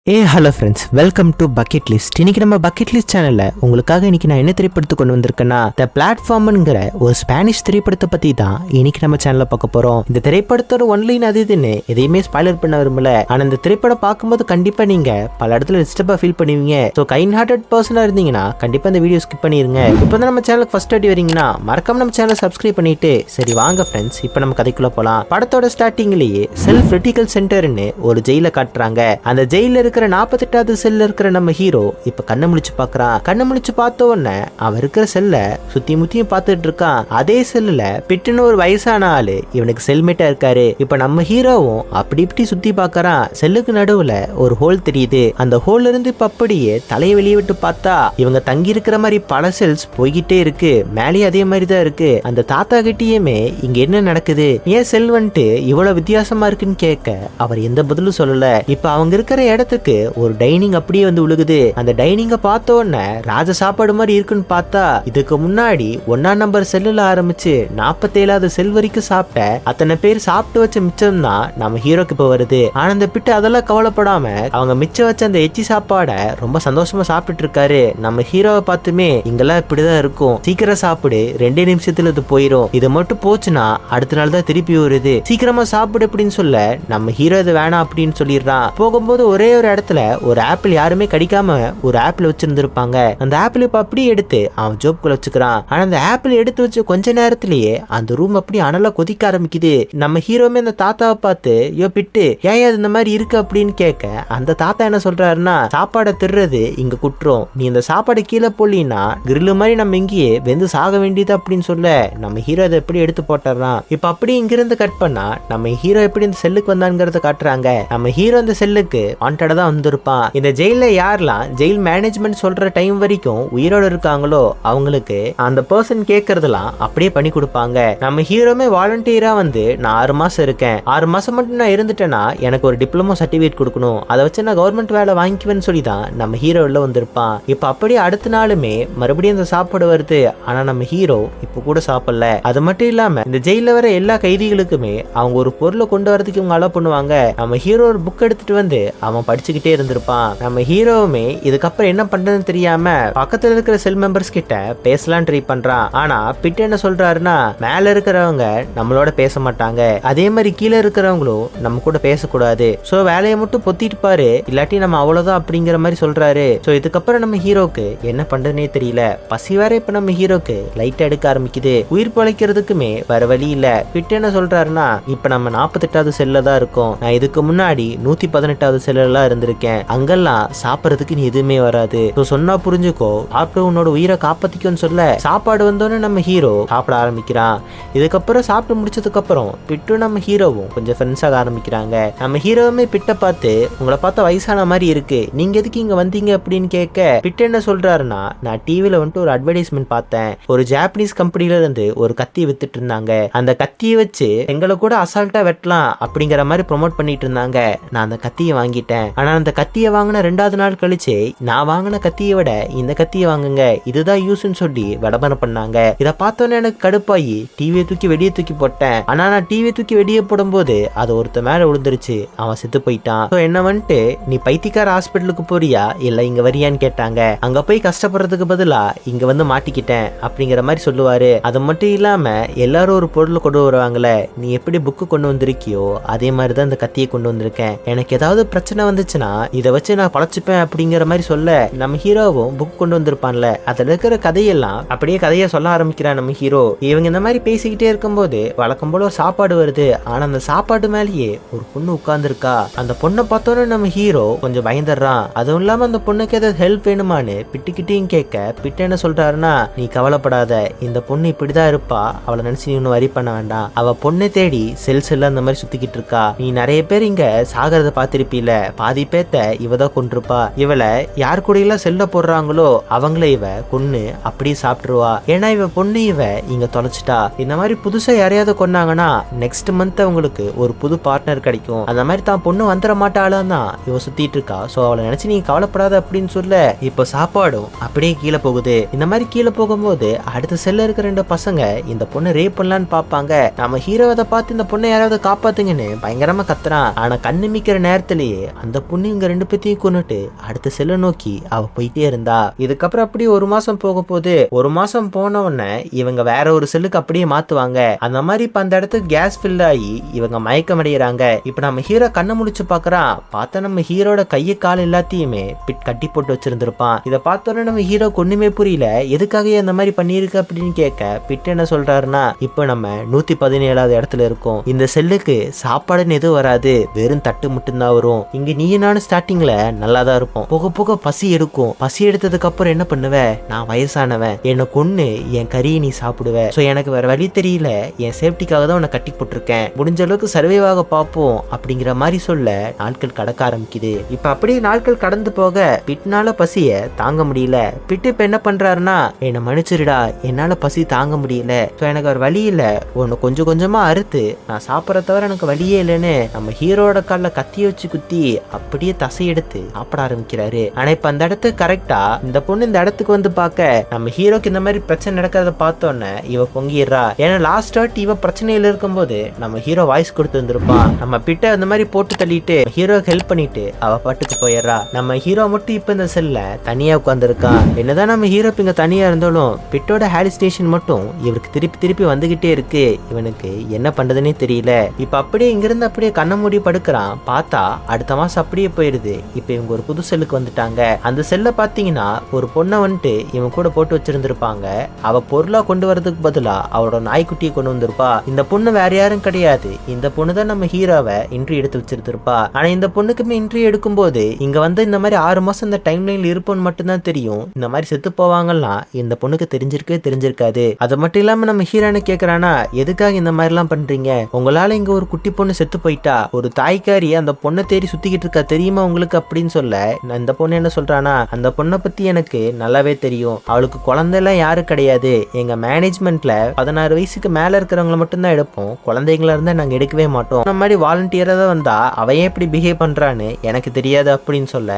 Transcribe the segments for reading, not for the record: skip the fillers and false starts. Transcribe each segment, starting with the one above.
Hello friends, welcome to bucket list. இன்னைக்கு நம்ம bucket list சேனல்ல உங்களுக்காக இன்னைக்கு நான் என்ன திரைப்படத்தை கொண்டு வந்திருக்கேன்னா, த பிளாட்ஃபார்ம்ங்கிற ஒரு ஸ்பானிஷ் திரைப்படத்தை பத்தி தான் இன்னைக்கு நம்ம சேனல்ல பார்க்க போறோம். இந்த திரைப்படத்தோட ஒன்லைன் அது இதுன்னு எதையுமே ஸ்பாய்லர் பண்ண விரும்பல. ஆனா இந்த திரைப்படம் பார்க்கும்போது கண்டிப்பா நீங்க பல இடத்துல டிஸ்டர்பா ஃபீல் பண்ணுவீங்க. ஸோ கைண்ட் ஹார்ட்டட் பர்சனா இருந்தீங்கன்னா கண்டிப்பா இந்த வீடியோ ஸ்கிப் பண்ணிருங்க. இப்போ தான் நம்ம சேனலுக்கு ஃபர்ஸ்ட் வாட்டி வரீங்கன்னா மறக்காம நம்ம சேனலை சப்ஸ்கிரைப் பண்ணிட்டு சரி வாங்க ஃப்ரெண்ட்ஸ், இப்போ நம்ம கதைக்குள்ள போலாம். படத்தோட ஸ்டார்டிங்லயே செல்ஃப் ரெட்டிகல் சென்டர்னு ஒரு ஜெயில காட்டுறாங்க. அந்த ஜெயில இருக்கிற 48வது செல்ல இருக்கிற நம்ம ஹீரோ இப்ப கண்ணை முழிச்சு பாக்குறான். கண்ணை முழிச்சு பார்த்த உடனே அவன் இருக்கிற செல்ல சுத்தி முத்தியும் பார்த்துட்டு இருக்கான். அதே செல்லுல பிட்டுன்னு ஒரு வயசான ஆளு இவனுக்கு செல்மேட்டா இருக்காரு. இப்ப நம்ம ஹீரோவும் அப்படி இப்படி சுத்தி பாக்குறான். செல்லுக்கு நடுவுல ஒரு ஹோல் தெரியுது. அந்த ஹோல்ல இருந்து இப்ப அப்படியே தலையை வெளியே விட்டு பார்த்தா இவங்க தங்கி இருக்கிற மாதிரி பல செல்ஸ் போய்கிட்டே இருக்கு. மேலேயே அதே மாதிரி தான் இருக்கு. அந்த தாத்தா கிட்டயுமே இங்க என்ன நடக்குது, ஏன் செல் வந்துட்டு இவ்வளவு வித்தியாசமா இருக்குன்னு கேட்க அவர் எந்த பதிலும் சொல்லல. இப்ப அவங்க இருக்கிற இடத்துக்கு ஒரு டைனிங் அப்படியே வந்து விழுகுது. அந்த டைனிங்க பார்த்த உடனே ராஜ சாப்பாடு மாதிரி இருக்குன்னு பார்த்தா இதுக்கு முன்னாடி 1ஆம் நம்பர் செல்லுல ஆரம்பிச்சு 47வது செல் வரைக்கும் சாப்பிட்ட அத்தனை பேர் சாப்பிட்டு வச்ச மிச்சம் தான் நம்ம ஹீரோக்கு இப்ப வருது. ஆனா அந்த பிட்டு அதெல்லாம் கவலைப்படாம அவங்க மிச்சம் வச்ச அந்த எச்சி சாப்பாட ரொம்ப சந்தோஷமா சாப்பிட்டுட்டு இருக்காரு. நம்ம ஹீரோவை பார்த்துமே இங்கெல்லாம் இப்படிதான் இருக்கும், சீக்கிரம் சாப்பிடு, 2 நிமிஷத்துல இது போயிடும், இது மட்டும் போச்சுன்னா அடுத்த நாள் தான் திருப்பி வருது, சீக்கிரமா சாப்பிடு அப்படின்னு சொல்ல நம்ம ஹீரோ இது வேணாம் அப்படின்னு சொல்லிடுறான். போகும்போது ஒரே ஒரு இடத்துல ஒரு ஆப்பிள் யாருமே கடிக்காம ஒரு ஆப்பிள் வச்சிருந்திருப்பாங்க. அந்த ஆப்பிள் இப்ப அப்படியே எடுத்து அவன் ஜோப்குள்ள வச்சுக்கிறான். ஆனா அந்த ஆப்பிள் எடுத்து வச்சு கொஞ்ச நேரத்திலேயே அந்த ரூம் அப்படி அனலா கொதிக்க ஆரம்பிக்குது. நம்ம ஹீரோமே அந்த தாத்தாவை பார்த்து யோ பிட்டு ஏன் அது இந்த மாதிரி இருக்கு அப்படின்னு கேட்க அந்த தாத்தா என்ன சொல்றாருன்னா, சாப்பாடை திருறது இங்க குற்றம், நீ இந்த சாப்பாடு கீழே போலினா கிரில்லு மாதிரி நம்ம இங்கேயே வெந்து சாக வேண்டியது அப்படின்னு சொல்ல நம்ம ஹீரோ அதை எப்படி எடுத்து போட்டுறான். இப்ப அப்படி இங்கிருந்து கட் பண்ணா நம்ம ஹீரோ எப்படி இந்த செல்லுக்கு வந்தாங்கிறத காட்டுறாங்க. நம்ம ஹீரோ இந்த செல்லுக்கு வாண்டடா தான் வந்திருப்பான். இந்த ஜெயில யாரெல்லாம் ஜெயில் மேனேஜ்மெண்ட் சொல்ற டைம் வரைக்கும் உயிரோடு இருக்காங்களோ அவங்களுக்கு அந்த பர்சன் கேட்கறதெல்லாம் அப்படியே பண்ணி கொடுப்பாங்க. நம்ம ஹீரோமே வாலண்டியரா வந்து நான் 6 மாசம் இருக்கேன், 6 மாசம் மட்டும் நான் இருந்துட்டேன்னா எனக்கு ஒரு டிப்ளமோ சர்டிபிகேட் கொடுக்கணும், அதை வச்சு நான் கவர்மெண்ட் வேலை வாங்கிக்குவேன்னு சொல்லி தான் நம்ம ஹீரோ உள்ள வந்திருப்பான். இப்ப அப்படியே அடுத்த நாளுமே மறுபடியும் அந்த சாப்பாடு வருது. ஆனா நம்ம ஹீரோ இப்ப கூட சாப்பிடல. அது மட்டும் இல்லாம இந்த ஜெயில வர எல்லா கைதிகளுக்குமே அவங்க ஒரு பொருளை கொண்டு வரதுக்கு இவங்க அலோ பண்ணுவாங்க. நம்ம ஹீரோ ஒரு புக் எடுத்துட்டு வந்து அவன் படிச்சுக்கிட்டே இருந்திருப்பான். நம்ம ஹீரோவுமே இதுக்கப்புறம் என்ன பண்றதுன்னு தெரியாம பக்கத்துல இருக்கிற செல் மெம்பர்ஸ் கிட்ட பேசலாம் ட்ரை பண்றான். ஆனா பிட் என்ன சொல்றாருன்னா, மேல இருக்கிறவங்க நம்மளோட பேச மாட்டாங்க, அதே மாதிரி கீழே இருக்கிறவங்களும் நம்ம கூட பேசக்கூடாது, சோ வேலையை மட்டும் பொத்திட்டு பாரு, இல்லாட்டி நம்ம அவ்வளவுதான் அப்படிங்கிற மாதிரி சொல்றாரு. சோ இதுக்கப்புறம் நம்ம ஹீரோக்கு என்ன பண்றதுனே தெரியல. பசி வேற இப்ப நம்ம ஹீரோக்கு லைட்டா எடுக்க ஆரம்பிக்குது. உயிர் பழைக்கிறதுக்குமே வேற வழி இல்ல. பிட் என்ன சொல்றாருன்னா, இப்ப நம்ம 48வது செல்ல தான் இருக்கோம், நான் இதுக்கு முன்னாடி 118வது செல்லாம் இருந்திருக்கேன், அங்கெல்லாம் சாப்பிடறதுக்கு நீ எதுவுமே வராது, சொன்னா புரிஞ்சுக்கோ, சாப்பிட்டு உன்னோட உயிரை காப்பாத்திக்கோன்னு சொல்ல சாப்பாடு வந்தோன்னு நம்ம ஹீரோ சாப்பிட ஆரம்பிக்கிறான். இதுக்கப்புறம் சாப்பிட்டு முடிச்சதுக்கு அப்புறம் பிட்டு நம்ம ஹீரோவும் கொஞ்சம் ஃப்ரெண்ட்ஸ் ஆக ஆரம்பிக்கிறாங்க. நம்ம ஹீரோவுமே பிட்டை பார்த்து உங்களை பார்த்தா வயசான மாதிரி இருக்கு, நீங்க எதுக்கு இங்க வந்தீங்க அப்படின்னு கேட்க பிட்டு என்ன சொல்றாருன்னா, நான் டிவில வந்துட்டு ஒரு அட்வர்டைஸ்மெண்ட் பார்த்தேன், ஒரு ஜாப்பனீஸ் கம்பெனில இருந்து ஒரு கத்தி வித்துட்டு இருந்தாங்க, அந்த கத்தியை வச்சு எங்களை கூட அசால்ட்டா வெட்டலாம் அப்படிங்கிற மாதிரி ப்ரொமோட் பண்ணிட்டு இருந்தாங்க, நான் அந்த கத்தியை வாங்கிட்டேன். ஆனா அந்த கத்தியை வாங்கின 2வது நாள் கழிச்சு நான் வாங்கின கத்தியை விட இந்த கத்தியை வாங்குங்க, இதுதான் யூஸ்ன்னு சொல்லி விளம்பரம் பண்ணாங்க. இதை பார்த்தோன்னே எனக்கு கடுப்பாயி டிவியை தூக்கி வெளியே தூக்கி போட்டேன். ஆனா நான் டிவியை தூக்கி வெளியே போடும்போது அது ஒருத்த மேல விழுந்துருச்சு, அவன் செத்து போயிட்டான். என்ன வந்துட்டு நீ பைத்தியக்கார ஹாஸ்பிட்டலுக்கு போறியா இல்ல இங்க வரியான்னு கேட்டாங்க. அங்க போய் கஷ்டப்படுறதுக்கு பதிலா இங்க வந்து மாட்டிக்கிட்டேன் அப்படிங்கிற மாதிரி சொல்லுவாரு. அது மட்டும் இல்லாம எல்லாரும் ஒரு பொருள் கொண்டு வருவாங்களே, நீ எப்படி புக்கு கொண்டு வந்திருக்கியோ அதே மாதிரிதான் இந்த கத்தியை கொண்டு வந்திருக்கேன், எனக்கு ஏதாவது பிரச்சனை வந்துச்சுன்னா இதை வச்சு நான் பழச்சுப்பேன் அப்படிங்கிற மாதிரி சொல்ல நம்ம ஹீரோவும் புக் கொண்டு வந்திருப்பான்ல, அதுல இருக்கிற கதையெல்லாம் அப்படியே கதையை சொல்ல ஆரம்பிக்கிறான் நம்ம ஹீரோ. இவங்க இந்த மாதிரி பேசிக்கிட்டே இருக்கும்போது வழக்கம் போல ஒரு சாப்பாடு வருது. ஆனா அந்த சாப்பாடு மேலேயே ஒரு பொண்ணு உட்கார்ந்து இருக்கா. அந்த பொண்ணை பார்த்தோன்னு நம்ம ஹீரோ கொஞ்சம் பயந்துடுறான். அதுவும் இல்லாம அந்த பொண்ணுக்கு ஏதாவது ஹெல்ப் வேணுமான்னு பிட்டுக்கிட்டையும் கேட்க பிட்டு என்ன சொல்றாருன்னா, நீ கவலைப்படாத, இந்த பொண்ணு இப்படிதான் இருப்பா, அவளை நினைச்சு நீ ஒன்னும் வரி பண்ண வேண்டாம், அவ பொண்ணை தேடி செல்ஸ் அந்த மாதிரி சுத்திக்கிட்டு இருக்கா, நீ நிறைய பேர் இங்க சாகிறத பாத்திருப்பீல, பாதி பேத்த இவதான் கொண்டிருப்பா, இவளை யார் கூட எல்லாம் செல்ல போடுறாங்களோ அவங்கள இவ கொன்னு அப்படியே சாப்பிட்டுருவா, ஏன்னா இவ பொண்ணு இவ இங்க தொலைச்சிட்டா, இந்த மாதிரி புதுசா யாரையாவது கொன்னாங்கன்னா நெக்ஸ்ட் மந்த் அவங்களுக்கு ஒரு புது பார்ட்னர் கிடைக்கும், அந்த மாதிரி தான் பொண்ணு வந்துட மாட்டாளான் தான் இவ சுத்திட்டு இருக்கா, சோ அவளை நினைச்சு நீ கவலைப்படாத அப்படின்னு சொல்ல இப்ப சாப்பாடும் அப்படியே கீழே போகுது. இந்த மாதிரி கீழே போகும்போது அடுத்த செல்ல இருக்கிற 2 பசங்க இந்த பொண்ணு ரேப் பண்ணலான்னு பாப்பாங்க. நம்ம ஹீரோவை பார்த்து இந்த பொண்ணை யாராவது காப்பாத்துங்கன்னு பயங்கரமா கத்துறான். ஆனா கண்ணு மிக்கிற நேரத்திலேயே அந்த பொண்ணு இவங்க 2 பேத்தையும் கொண்டுட்டு அடுத்த செல்ல நோக்கி அவ போயிட்டே இருந்தா. இதுக்கப்புறம் அப்படியே 1 மாசம் போக போகுது. 1 மாசம் போன உடனே இவங்க வேற ஒரு செல்லுக்கு அப்படியே மாத்துவாங்க. அந்த மாதிரி இப்ப அந்த இடத்துக்கு கேஸ் ஃபில் ஆகி இவங்க மயக்கம் அடைகிறாங்க. இப்ப நம்ம ஹீரோ கண்ணை முடிச்சு பாக்குறான். பார்த்தா நம்ம ஹீரோட கையை கால் எல்லாத்தையுமே பிட் கட்டி போட்டு வச்சிருந்திருப்பான். இதை பார்த்தோன்னே நம்ம ஹீரோ ஒண்ணுமே புரியல, எதுக்காக அந்த மாதிரி பண்ணிருக்கு அப்படின்னு கேட்க பிட் என்ன சொல்றாருன்னா, இப்ப நம்ம 117வது இடத்துல இருக்கோம். இந்த செல்லுக்கு சாப்பாடுன்னு எதுவும் வராது, வெறும் தட்டு மட்டும்தான் வரும். இங்க நீ நானும் ஸ்டார்டிங்ல நல்லா தான் இருப்போம், போக போக பசி எடுக்கும். பசி எடுத்ததுக்கு அப்புறம் என்ன பண்ணுவ, நான் வயசானவன், என்னை கொன்னு என் கறியை நீ சாப்பிடுவ. சோ எனக்கு வேற வழி தெரியல, என் சேஃப்டிக்காக தான் உன்னை கட்டி போட்டிருக்கேன், முடிஞ்ச அளவுக்கு சர்வைவாக பார்ப்போம் அப்படிங்கிற மாதிரி சொல்ல நாட்கள் கடக்க ஆரம்பிக்குது. இப்ப அப்படியே நாட்கள் கடந்து போக பிட்னால பசிய தாங்க முடியல. பிட்டு இப்ப என்ன பண்றாருன்னா, என்னை மன்னிச்சிருடா, என்னால பசி தாங்க முடியல, சோ எனக்கு ஒரு வழி இல்ல, உன்னை கொஞ்சம் கொஞ்சமா அறுத்து நான் சாப்பிட்ற தவிர எனக்கு வழியே இல்லைன்னு நம்ம ஹீரோட கால்ல கத்தி வச்சு குத்தி அப்படியே தசை எடுத்து சாப்பிட ஆரம்பிக்கிறாரு. ஆனா இப்ப அந்த இடத்துக்கு கரெக்டா இந்த பொண்ணு இந்த இடத்துக்கு வந்து பார்க்க நம்ம ஹீரோக்கு இந்த மாதிரி பிரச்சனை நடக்கிறத பார்த்தோன்னே இவ பொங்கிடுறா. ஏன்னா லாஸ்ட் வாட்டி இவ பிரச்சனையில இருக்கும்போது நம்ம ஹீரோ வாய்ஸ் கொடுத்து வந்திருப்பான். நம்ம பிட்ட அந்த மாதிரி போட்டு தள்ளிட்டு ஹீரோக்கு ஹெல்ப் பண்ணிட்டு அவ பாட்டுக்கு போயிடுறா. நம்ம ஹீரோ மட்டும் இப்ப இந்த செல்ல தனியா உட்காந்துருக்கான். என்னதான் நம்ம ஹீரோ இங்க தனியா இருந்தாலும் பிட்டோட ஹாலுசினேஷன் மட்டும் இவருக்கு திருப்பி திருப்பி வந்துகிட்டே இருக்கு. இவனுக்கு என்ன பண்றதுன்னே தெரியல. இப்ப அப்படியே இங்கிருந்து அப்படியே கண்ண மூடி படுக்கிறான். பார்த்தா அடுத்த மாசம் அப்படியே போயிருது. இப்ப இவங்க ஒரு புது செல்லுக்கு வந்துட்டாங்க. அந்த செல்ல பாத்தீங்கன்னா ஒரு பொண்ணை வந்துட்டு இவன் கூட போட்டு வச்சிருந்திருப்பாங்க. அவ பொருளா கொண்டு வரதுக்கு பதிலா அவளோட நாய்க்குட்டியை கொண்டு வந்திருப்பா. இந்த பொண்ணு வேற யாரும் கிடையாது, இந்த பொண்ணு தான் நம்ம ஹீரோவை இன்ட்ரி எடுத்து வச்சிருந்திருப்பா. ஆனா இந்த பொண்ணுக்குமே இன்ட்ரி எடுக்கும் போது இங்க வந்து இந்த மாதிரி 6 மாசம் இந்த டைம் லைன்ல இருப்போம்னு மட்டும்தான் தெரியும். இந்த மாதிரி செத்து போவாங்கலாம் இந்த பொண்ணுக்கு தெரிஞ்சிருக்காது. அது மட்டும் இல்லாம நம்ம ஹீரோனை கேக்குறானா, எதுக்காக இந்த மாதிரி எல்லாம் பண்றீங்க, உங்களால இங்க ஒரு குட்டி பொண்ணு செத்து போயிட்டா, ஒரு தாய்க்காரி அந்த பொண்ணை தேடி சுத்திக்கிட்டு இருக்கா தெரியுமா உங்களுக்கு அப்படின்னு சொல்ல இந்த பொண்ணு என்ன சொல்றானா, அந்த பொண்ணை பத்தி எனக்கு நல்லாவே தெரியும், அவளுக்கு குழந்தை எல்லாம் யாரும் கிடையாது, எங்க மேனேஜ்மெண்ட்ல 16 வயசுக்கு மேல இருக்கிறவங்களை மட்டும்தான் எடுப்போம், குழந்தைங்களா இருந்தா நாங்க எடுக்கவே மாட்டோம், அந்த மாதிரி வாலண்டியரா தான் வந்தா அவையே எப்படி பிஹேவ் பண்றான்னு எனக்கு தெரியாது அப்படின்னு சொல்ல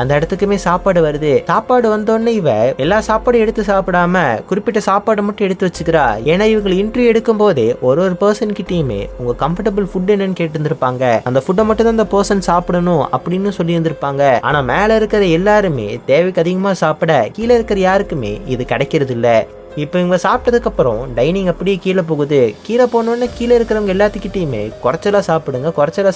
அந்த இடத்துக்குமே சாப்பாடு வருது. சாப்பாடு வந்தோடனே இவ எல்லா சாப்பாடும் எடுத்து சாப்பிடாம குறிப்பிட்ட சாப்பாடு மட்டும் எடுத்து வச்சுக்கிறா. ஏன்னா இவங்க இன்ட்ரி எடுக்கும் போதே ஒரு பர்சன் கிட்டயுமே உங்க கம்ஃபர்டபுள் ஃபுட் என்னன்னு கேட்டு இருந்திருப்பாங்க. அந்த ஃபுட்டை மட்டும் தான் அந்த பர்சன் சாப்பிடணும் அப்படின்னு சொல்லி இருந்திருப்பாங்க. ஆனா மேல இருக்கிற எல்லாருமே தேவைக்கு அதிகமா சாப்பிட கீழே இருக்கிற யாருக்குமே இது கிடைக்கிறது இல்ல. இப்போ இவங்க சாப்பிட்டதுக்கு அப்புறம் டைனிங் அப்படியே கீழே போகுது. கீழே போனோடனே கீழே இருக்கிறவங்க எல்லாத்துக்கிட்டையுமே குறைச்சலா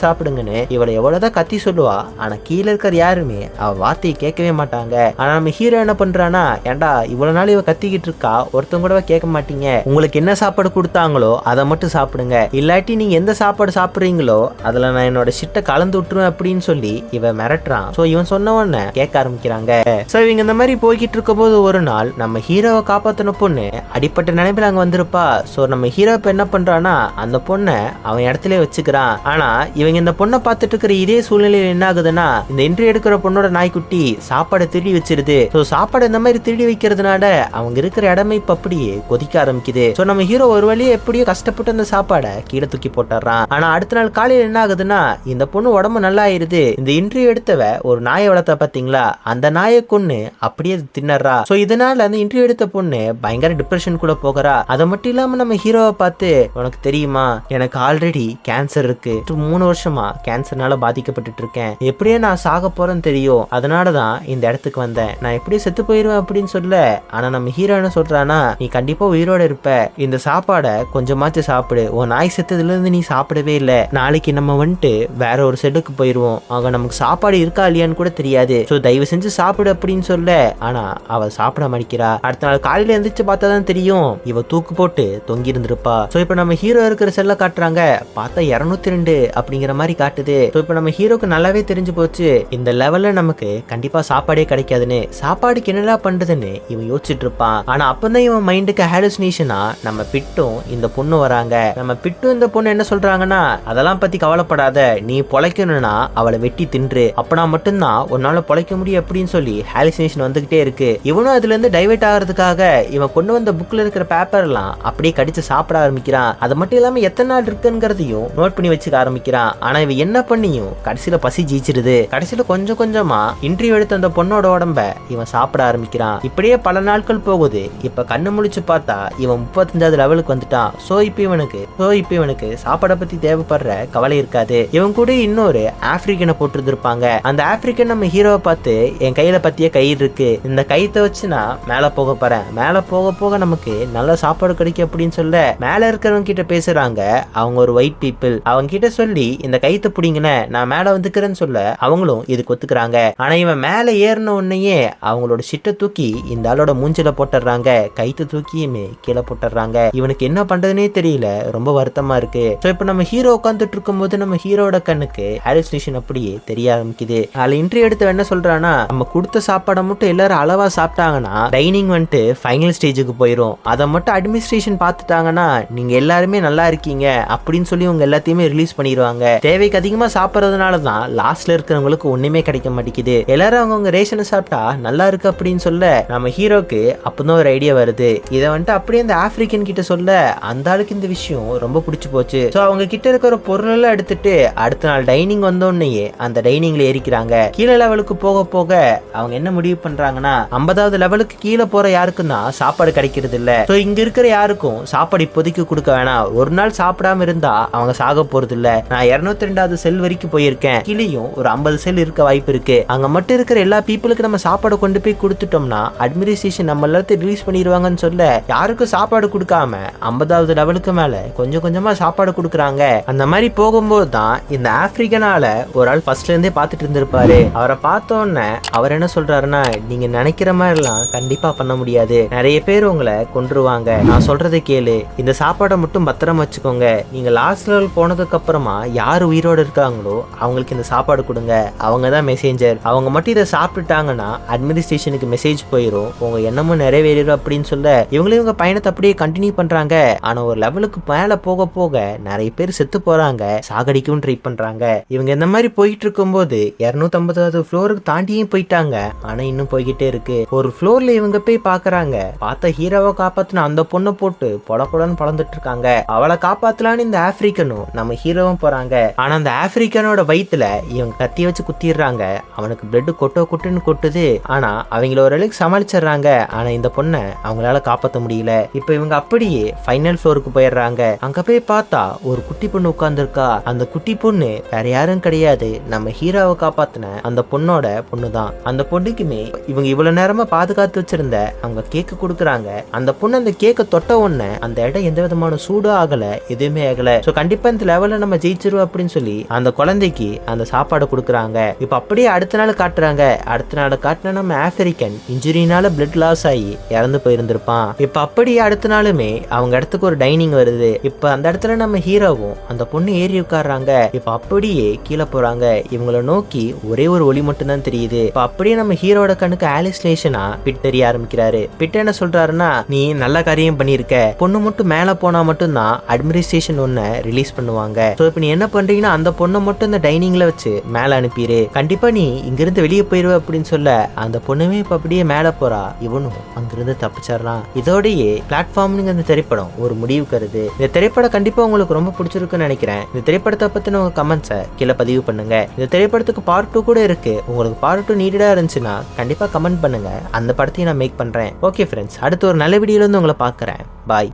சாப்பிடுங்கன்னு இவளை எவ்வளவுதான் கத்தி சொல்லுவா. ஆனா கீழே இருக்கிற யாருமே அவ வார்த்தையை கேட்கவே மாட்டாங்க. ஆனா நம்ம ஹீரோ என்ன பண்றானா, ஏண்டா இவ்வளவு நாள் இவ கத்திக்கிட்டு இருக்கா, ஒருத்தவங்க கூட கேட்க மாட்டீங்க, உங்களுக்கு என்ன சாப்பாடு கொடுத்தாங்களோ அதை மட்டும் சாப்பிடுங்க, இல்லாட்டி நீங்க எந்த சாப்பாடு சாப்பிடுறீங்களோ அதுல நான் என்னோட ஷிட்டை கலந்து விட்டுருவேன் அப்படின்னு சொல்லி இவ மிரட்டுறான். சோ இவன் சொன்ன உடனே கேட்க ஆரம்பிக்கிறாங்க. சோ இவங்க இந்த மாதிரி போய்கிட்டு இருக்கும் போது ஒரு நாள் நம்ம ஹீரோவை காப்பாத்தின பொண்ணு அடிப்பட்ட நினைப்பில் அங்க வந்திருப்பா. சோ நம்ம ஹீரோ இப்ப என்ன பண்றானா, அந்த பொண்ணை அவன் இடத்துல வச்சுக்கிறான். ஆனா இவங்க இந்த பொண்ணை பார்த்துட்டு இருக்கிற இதே சூழ்நிலையில என்ன ஆகுதுன்னா, இந்த இன்ட்ரி எடுக்கிற பொண்ணோட நாய்க்குட்டி சாப்பாடை திருடி வச்சிருது. சோ சாப்பாடு இந்த மாதிரி திருடி வைக்கிறதுனால அவங்க இருக்கிற இடமே இப்ப அப்படியே கொதிக்க ஆரம்பிக்குது. சோ நம்ம ஹீரோ ஒரு வழியே எப்படியோ கஷ்டப்பட்டு அந்த சாப்பாடை கீழே தூக்கி போட்டுறான். ஆனா அடுத்த நாள் காலையில என்ன ஆகுதுன்னா, இந்த பொண்ணு உடம்பு நல்லா ஆயிருது. இந்த இன்ட்ரி எடுத்தவ ஒரு நாயை வளர்த்த பாத்தீங்களா, அந்த நாயை கொன்னு அப்படியே தின்னறா. சோ இதனால அந்த இன்ட்ரி எடுத்த பொண்ணு பயங்கர டிப்ரெஷன் கூட போகிறா. அது மட்டும் இல்லாம நம்ம ஹீரோவை பார்த்து, உனக்கு தெரியுமா எனக்கு ஆல்ரெடி கேன்சர் இருக்கு, 3 வருஷமா கேன்சர்னால பாதிக்கப்பட்டு இருக்கேன், எப்படியே நான் சாக போறேன்னு தெரியும், அதனாலதான் இந்த இடத்துக்கு வந்தேன், நான் எப்படியே செத்து போயிருவேன் அப்படின்னு சொல்ல. ஆனா நம்ம ஹீரோ என்ன சொல்றானா, நீ கண்டிப்பா உயிரோட இருப்ப, இந்த சாப்பாடை கொஞ்சமாச்சு சாப்பிடு, உன் நாய் செத்ததுல இருந்து நீ சாப்பிடவே இல்லை, நாளைக்கு நம்ம வந்துட்டு வேற ஒரு செட்டுக்கு போயிருவோம், அங்க நமக்கு சாப்பாடு இருக்கா இல்லையான்னு கூட தெரியாது, சோ தயவு செஞ்சு சாப்பிடு அப்படின்னு சொல்ல. ஆனா அவ சாப்பிட மாட்டேங்கிறா. அடுத்த நாள் காலையில எந்திரிச்சு பார்த்தாதான் தெரியும் இவ தூக்கு போட்டு தொங்கி இருந்திருப்பா. சோ இப்ப நம்ம ஹீரோ இருக்கிற செல்ல காட்டுறாங்க. பார்த்தா 202 அப்படிங்கிற மாதிரி காட்டுது. சோ இப்ப நம்ம ஹீரோக்கு நல்லாவே தெரிஞ்சு போச்சு, இந்த லெவல்ல நமக்கு கண்டிப்பா சாப்பாடே கிடைக்காதுன்னு. சாப்பாடுக்கு என்னடா பண்றதுன்னு இவன் யோசிச்சுட்டு இருப்பான். ஆனா அப்பதான் இவன் மைண்டுக்கு ஹாலுசினேஷனா நம்ம பிட்டும் இந்த பொண்ணு வராங்க. நம்ம பிட்டும் இந்த பொண்ணு என்ன சொல்றாங்கன்னா, அதெல்லாம் பத்தி கவலைப்படாத, நீ பொழைக்கணும்னா அவளை வெட்டி தின்று, அப்பனா மட்டும்தான் உன்னால பொழைக்க முடியும் அப்படின்னு சொல்லி ஹாலுசினேஷன் வந்துகிட்டே இருக்கு. இவனும் அதுல இருந்து டைவர்ட் ஆகிறதுக்காக இவன் கொண்டு வந்த புக்ல இருக்கிற பேப்பர்லாம் அப்படியே கடிச்சு சாப்பிட ஆரம்பிக்கிறான். அது மட்டும் இல்லாம எத்தனை நாள் இருக்குங்கிறதையும் நோட் பண்ணி வச்சுக்க ஆரம்பிக்கிறான். ஆனா இவன் என்ன பண்ணியும் கடைசியில பசி ஜீச்சிடுது. கடைசியில கொஞ்சம் கொஞ்சமா இன்டர்வியூ எடுத்த அந்த பொண்ணோட உடம்ப இவன் சாப்பிட ஆரம்பிக்கிறான். இப்படியே பல நாட்கள் போகுது. இப்ப கண்ணு முழிச்சு பார்த்தா இவன் 35வது லெவலுக்கு வந்துட்டான். சோ இப்ப இவனுக்கு சாப்பாடை பத்தி தேவைப்படுற கவலை இருக்காது. இவன் கூட இன்னொரு ஆப்பிரிக்கனை போட்டு இருப்பாங்க. அந்த ஆப்பிரிக்கன் நம்ம ஹீரோவை பார்த்து, என் கையில பத்திய கயிறு இருக்கு, இந்த கயித்தை வச்சு நான் மேல போக போறேன், மேல போக போக நமக்கு நல்ல சாப்பாடு கிடைக்கும் அப்படின்னு சொல்ல மேல இருக்கிறவங்க கிட்ட பேசுறாங்க. அவங்க ஒரு ஒயிட் பீப்புள். அவங்க கிட்ட சொல்லி இந்த கயித்தை பிடிங்கன நான் மேல வந்துக்கிறேன்னு சொல்ல அவங்களும் இதுக்கு ஒத்துக்கிறாங்க. ஆனா இவன் மேல ஏறின உடனேயே அவங்களோட சிட்டை தூக்கி இந்த ஆளோட மூஞ்சில போட்டுறாங்க. கைத்தை தூக்கியுமே கீழே போட்டுறாங்க. இவனுக்கு என்ன பண்றதுனே தெரியல. ரொம்ப வருத்தமா இருக்கு. சோ இப்ப நம்ம ஹீரோ உட்காந்துட்டு இருக்கும் போது நம்ம ஹீரோட கண்ணுக்கு ஹாலுசினேஷன் அப்படியே தெரிய ஆரம்பிக்குது. அதுல இன்டர்வியூ எடுத்து என்ன சொல்றானா, நம்ம கொடுத்த சாப்பாடை மட்டும் எல்லாரும் அளவா சாப்பிட்டாங்கன்னா டைனிங் வந்துட்டு ஃபைனல் ஸ்டேஜுக்கு போயிடும். அதை மட்டும் அட்மினிஸ்ட்ரேஷன் பார்த்துட்டாங்கன்னா நீங்க எல்லாருமே நல்லா இருக்கீங்க அப்படின்னு சொல்லி உங்க எல்லாத்தையுமே ரிலீஸ் பண்ணிடுவாங்க. தேவைக்கு அதிகமா சாப்பிட்றதுனால தான் லாஸ்ட்ல இருக்கிறவங்களுக்கு ஒண்ணுமே கிடைக்க மாட்டேங்குது. எல்லாரும் அவங்க ரேஷனை சாப்பிட்டா நல்லா இருக்கு அப்படின்னு சொல்ல நம்ம ஹீரோக்கு அப்பதான் ஒரு ஐடியா வருது. இதை வந்துட்டு அப்படியே அந்த ஆப்பிரிக்கன் கிட்ட சொல்ல அந்த ஆளுக்கு இந்த விஷயம் ரொம்ப பிடிச்சு போச்சு. ஸோ அவங்க கிட்ட இருக்கிற பொருள் எல்லாம் எடுத்துட்டு அடுத்த நாள் டைனிங் வந்தோடனேயே அந்த டைனிங்ல ஏறிக்கிறாங்க. கீழே லெவலுக்கு போக போக அவங்க என்ன முடிவு பண்றாங்கன்னா 50வது லெவலுக்கு கீழே போற யாருக்கும் தான் சாப்பாடு கிடைக்கிறது இல்ல. சோ இங்க இருக்கிற யாருக்கும் சாப்பாடு இப்போதைக்கு கொடுக்க வேணாம். ஒரு நாள் சாப்பிடாம இருந்தா அவங்க சாக போறது இல்ல. நான் 202வது செல் வரைக்கும் போயிருக்கேன். கீழேயும் ஒரு 50 செல் இருக்க வாய்ப்பு இருக்கு. அங்க மட்டும் இருக்கிற எல்லா பீப்புளுக்கு நம்ம சாப்பாடு கொண்டு போய் கொடுத்துட்டோம்னா அட்மினிஸ்ட்ரேஷன் நம்ம எல்லாத்தையும் ரிலீஸ் பண்ணிடுவாங்கன்னு சொல்ல யாருக்கும் சாப்பாடு கொடுக்காம 50வது லெவலுக்கு மேல கொஞ்சம் கொஞ்சமா சாப்பாடு கொடுக்குறாங்க. அந்த மாதிரி போகும்போது தான் இந்த ஆப்பிரிக்கனால ஒரு ஆள் ஃபர்ஸ்ட்ல இருந்தே பார்த்துட்டு இருந்திருப்பாரு. அவரை பார்த்தோன்னே அவர் என்ன சொல்றாருன்னா, நீங்க நினைக்கிற மாதிரி எல்லாம் கண்டிப்பா பண்ண முடியாது. நிறைய பேர் உங்களை கொன்றுவாங்க. நான் சொல்றதை கேளு. இந்த சாப்பாடை மட்டும் பத்திரமா வச்சுக்கோங்க. நீங்க லாஸ்ட் லெவல் போனதுக்கு அப்புறமா யார் உயிரோட இருக்காங்களோ அவங்களுக்கு இந்த சாப்பாடு கொடுங்க. அவங்க தான் மெசேஞ்சர். அவங்க மட்டும் இதை சாப்பிட்டுட்டாங்கன்னா அட்மினிஸ்ட்ரேஷனுக்கு மெசேஜ் போயிடும். உங்க எண்ணமும் நிறைவேறும் அப்படின்னு சொல்ல இவங்களும் இவங்க பயணத்தை அப்படியே கண்டினியூ பண்றாங்க. ஆனா ஒரு லெவலுக்கு மேல போக போக நிறைய பேர் செத்து போறாங்க. சாகடிக்கவும் ட்ரை பண்றாங்க. இவங்க இந்த மாதிரி போயிட்டு இருக்கும்போது 250வது ஃப்ளோருக்கு தாண்டியும் போயிட்டாங்க. ஆனா இன்னும் போய்கிட்டே இருக்கு. ஒரு ஃப்ளோர்ல இவங்க போய் பாக்குறாங்க. பார்த்த ஹீரோவை காப்பாத்தின அந்த பொண்ணை போட்டு பொடன்னு பழந்துட்டு இருக்காங்க. அவளை காப்பாத்தலான்னு இந்த ஆப்பிரிக்கனும் நம்ம ஹீரோவும் போறாங்க. ஆனா அந்த ஆப்பிரிக்கனோட வயித்துல இவங்க கத்தி வச்சு குத்திடுறாங்க. அவனுக்கு பிளட் கொட்டுன்னு கொட்டுது. ஆனா அவங்கள ஓரளவுக்கு சமாளிச்சிடுறாங்க. ஆனா இந்த பொண்ணை அவங்களால காப்பாற்ற முடியல. இப்ப இவங்க அப்படியே ஃபைனல் ஃப்ளோருக்கு போயிடுறாங்க. அங்க போய் பார்த்தா ஒரு குட்டி பொண்ணு உட்கார்ந்துருக்கா. அந்த குட்டி பொண்ணு வேற யாரும் கிடையாது, நம்ம ஹீரோவை காப்பாத்தின அந்த பொண்ணோட பொண்ணு தான். அந்த பொண்ணுக்குமே இவங்க இவ்வளவு நேரமா பாதுகாத்து வச்சிருந்த அவங்க கேக்கு கொடுக்குறாங்க. அந்த பொண்ணு அந்த கேக்க தொட்ட உடனே அந்த இடம் எந்த விதமான சூடும் ஆகல, எதுவுமே ஆகல. சோ கண்டிப்பா இந்த லெவல்ல நம்ம ஜெயிச்சிருவோம் அப்படின்னு சொல்லி அந்த குழந்தைக்கு அந்த சாப்பாடு கொடுக்குறாங்க. இப்ப அப்படியே அடுத்த நாள் காட்டுறாங்க. அடுத்த நாள் காட்டின நம்ம ஆப்பிரிக்கன் இன்ஜுரினால பிளட் லாஸ் ஆகி இறந்து போயிருந்திருப்பான். இப்ப அப்படியே அடுத்த நாளுமே அவங்க இடத்துக்கு ஒரு டைனிங் வருது. இப்ப அந்த இடத்துல நம்ம ஹீரோவும் அந்த பொண்ணு ஏறி உட்கார்றாங்க. இப்ப அப்படியே கீழே போறாங்க. இவங்கள நோக்கி ஒரே ஒரு ஒளி மட்டும் தான் தெரியுது. இப்ப அப்படியே நம்ம ஹீரோட கண்ணுக்கு ஹாலுசினேஷனா பிட் தெரிய ஆரம்பிக்கிறாரு. பிட் என்ன சொல்றாருன்னா, நீ நல்ல காரியம் பண்ணிருக்க, பொண்ணு மட்டும் மேல போனா மட்டும் தான் அட்மினிஸ்ட்ரேஷன் ஒன்ன ரிலீஸ் பண்ணுவாங்க. சோ இப்ப நீ என்ன பண்றீங்கன்னா அந்த பொண்ணை மட்டும் இந்த டைனிங்ல வச்சு மேல அனுப்பிடு, கண்டிப்பா நீ இங்கிருந்து வெளியே போயிருவ அப்படின்னு சொல்ல அந்த பொண்ணுமே இப்ப அப்படியே மேல போறா. இவனும் அங்கிருந்து தப்பிச்சிடறான். இதோடயே பிளாட்ஃபார்ம்னு இந்த திரைப்படம் ஒரு முடிவுக்கு வருது. இந்த திரைப்படம் கண்டிப்பா உங்களுக்கு ரொம்ப பிடிச்சிருக்குன்னு நினைக்கிறேன். இந்த திரைப்படத்தை பத்தின உங்க கமெண்ட்ஸை கீழே பதிவு பண்ணுங்க. இந்த திரைப்படத்துக்கு பார்ட் 2 கூட இருக்கு. உங்களுக்கு பார்ட் 2 நீடடா இருந்துச்சுன்னா கண்டிப்பா கமெண்ட் பண்ணுங்க. அந்த படத்தையும் நான் மேக் பண்றேன். ஓகே ஃப்ரெண்ட்ஸ், அடுத்து ஒரு நல்ல வீடியோல இருந்து உங்களை பார்க்கறேன். பாய்.